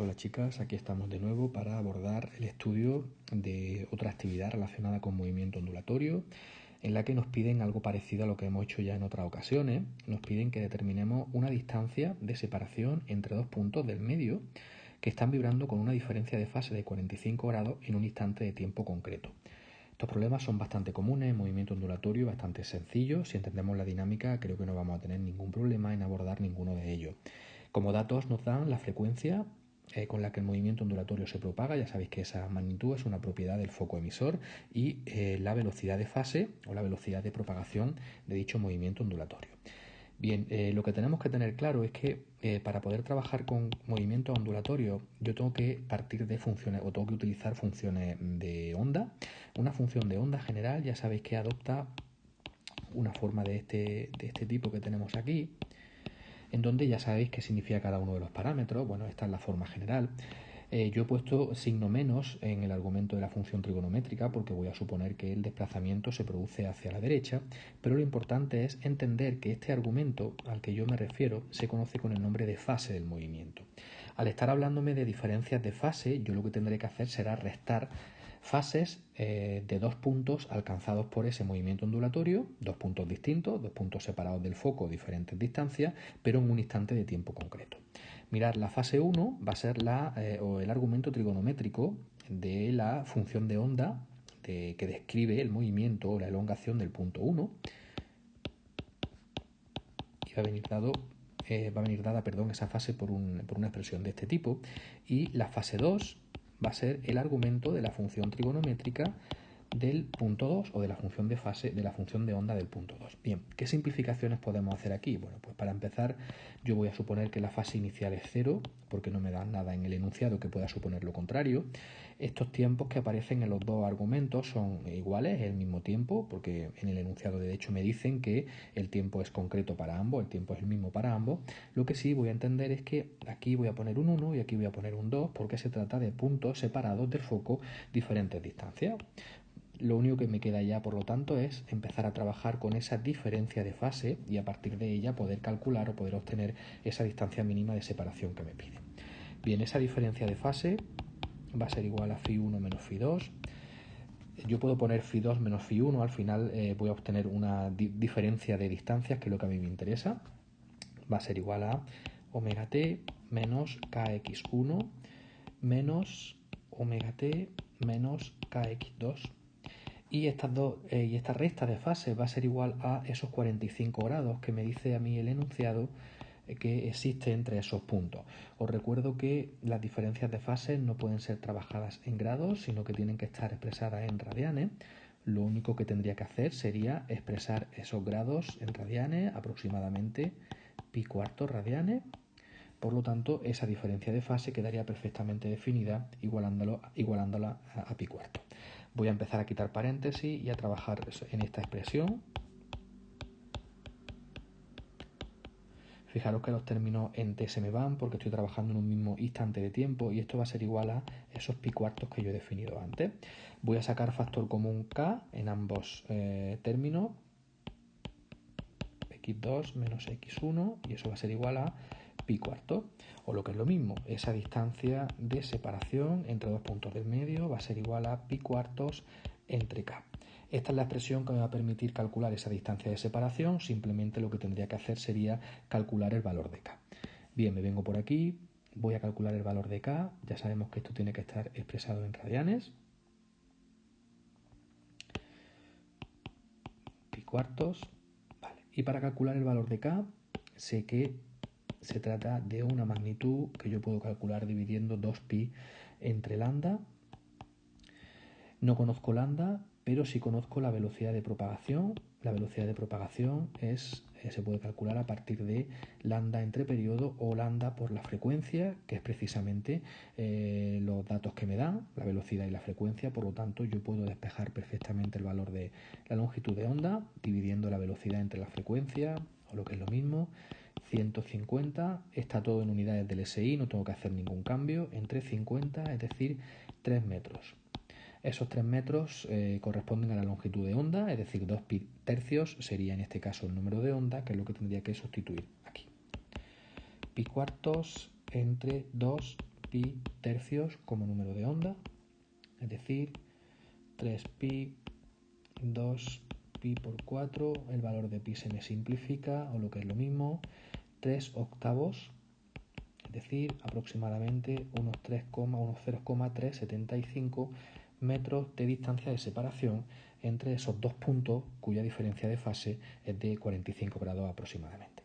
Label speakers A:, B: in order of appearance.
A: Hola chicas, aquí estamos de nuevo para abordar el estudio de otra actividad relacionada con movimiento ondulatorio, en la que nos piden algo parecido a lo que hemos hecho ya en otras ocasiones. Nos piden que determinemos una distancia de separación entre dos puntos del medio que están vibrando con una diferencia de fase de 45 grados en un instante de tiempo concreto. Estos problemas son bastante comunes en movimiento ondulatorio, bastante sencillos. Si entendemos la dinámica, creo que no vamos a tener ningún problema en abordar ninguno de ellos. Como datos nos dan la frecuencia con la que el movimiento ondulatorio se propaga. Ya sabéis que esa magnitud es una propiedad del foco emisor, y la velocidad de fase o la velocidad de propagación de dicho movimiento ondulatorio. Bien, lo que tenemos que tener claro es que para poder trabajar con movimiento ondulatorio yo tengo que partir de funciones o tengo que utilizar funciones de onda. Una función de onda general ya sabéis que adopta una forma de este tipo que tenemos aquí, en donde ya sabéis qué significa cada uno de los parámetros. Bueno, esta es la forma general. Yo he puesto signo menos en el argumento de la función trigonométrica porque voy a suponer que el desplazamiento se produce hacia la derecha, pero lo importante es entender que este argumento al que yo me refiero se conoce con el nombre de fase del movimiento. Al estar hablándome de diferencias de fase, yo lo que tendré que hacer será restar fases de dos puntos alcanzados por ese movimiento ondulatorio, dos puntos distintos, dos puntos separados del foco a diferentes distancias, pero en un instante de tiempo concreto. Mirad, la fase 1 va a ser el argumento trigonométrico de la función de onda que describe el movimiento o la elongación del punto 1, y va a venir dada esa fase por una expresión de este tipo. Y la fase 2 va a ser el argumento de la función trigonométrica del punto 2 o de la función de fase de la función de onda del punto 2. Bien, ¿qué simplificaciones podemos hacer aquí? Bueno, pues para empezar yo voy a suponer que la fase inicial es 0 porque no me da nada en el enunciado que pueda suponer lo contrario. Estos tiempos que aparecen en los dos argumentos son iguales, es el mismo tiempo, porque en el enunciado de hecho me dicen que el tiempo es concreto para ambos, el tiempo es el mismo para ambos. Lo que sí voy a entender es que aquí voy a poner un 1 y aquí voy a poner un 2 porque se trata de puntos separados del foco diferentes distancias. Lo único que me queda ya, por lo tanto, es empezar a trabajar con esa diferencia de fase y a partir de ella poder calcular o poder obtener esa distancia mínima de separación que me pide. Bien, esa diferencia de fase va a ser igual a φ1 menos φ2. Yo puedo poner φ2 menos φ1, al final voy a obtener una diferencia de distancias, que es lo que a mí me interesa. Va a ser igual a omega t menos kx1 menos omega t menos kx2. Y esta recta de fase va a ser igual a esos 45 grados que me dice a mí el enunciado que existe entre esos puntos. Os recuerdo que las diferencias de fase no pueden ser trabajadas en grados, sino que tienen que estar expresadas en radianes. Lo único que tendría que hacer sería expresar esos grados en radianes, aproximadamente pi cuartos radianes. Por lo tanto, esa diferencia de fase quedaría perfectamente definida igualándola a pi cuarto. Voy a empezar a quitar paréntesis y a trabajar en esta expresión. Fijaros que los términos en t se me van porque estoy trabajando en un mismo instante de tiempo y esto va a ser igual a esos pi cuartos que yo he definido antes. Voy a sacar factor común k en ambos términos, x2 menos x1, y eso va a ser igual a pi cuartos. O lo que es lo mismo, esa distancia de separación entre dos puntos del medio va a ser igual a pi cuartos entre k. Esta es la expresión que me va a permitir calcular esa distancia de separación. Simplemente lo que tendría que hacer sería calcular el valor de k. Bien, me vengo por aquí, voy a calcular el valor de k. Ya sabemos que esto tiene que estar expresado en radianes. Pi cuartos. Vale. Y para calcular el valor de k, sé que se trata de una magnitud que yo puedo calcular dividiendo 2pi entre lambda. No conozco lambda, pero sí conozco la velocidad de propagación. La velocidad de propagación se puede calcular a partir de lambda entre periodo o lambda por la frecuencia, que es precisamente los datos que me dan, la velocidad y la frecuencia. Por lo tanto, yo puedo despejar perfectamente el valor de la longitud de onda dividiendo la velocidad entre la frecuencia, o lo que es lo mismo, 150, está todo en unidades del SI, no tengo que hacer ningún cambio, entre 50, es decir, 3 metros. Esos 3 metros corresponden a la longitud de onda, es decir, 2 pi tercios sería en este caso el número de onda, que es lo que tendría que sustituir aquí. Pi cuartos entre 2 pi tercios como número de onda, es decir, 3pi, 2pi por 4, el valor de pi se me simplifica, o lo que es lo mismo, 3 octavos, es decir, aproximadamente unos 0,375 metros de distancia de separación entre esos dos puntos cuya diferencia de fase es de 45 grados aproximadamente.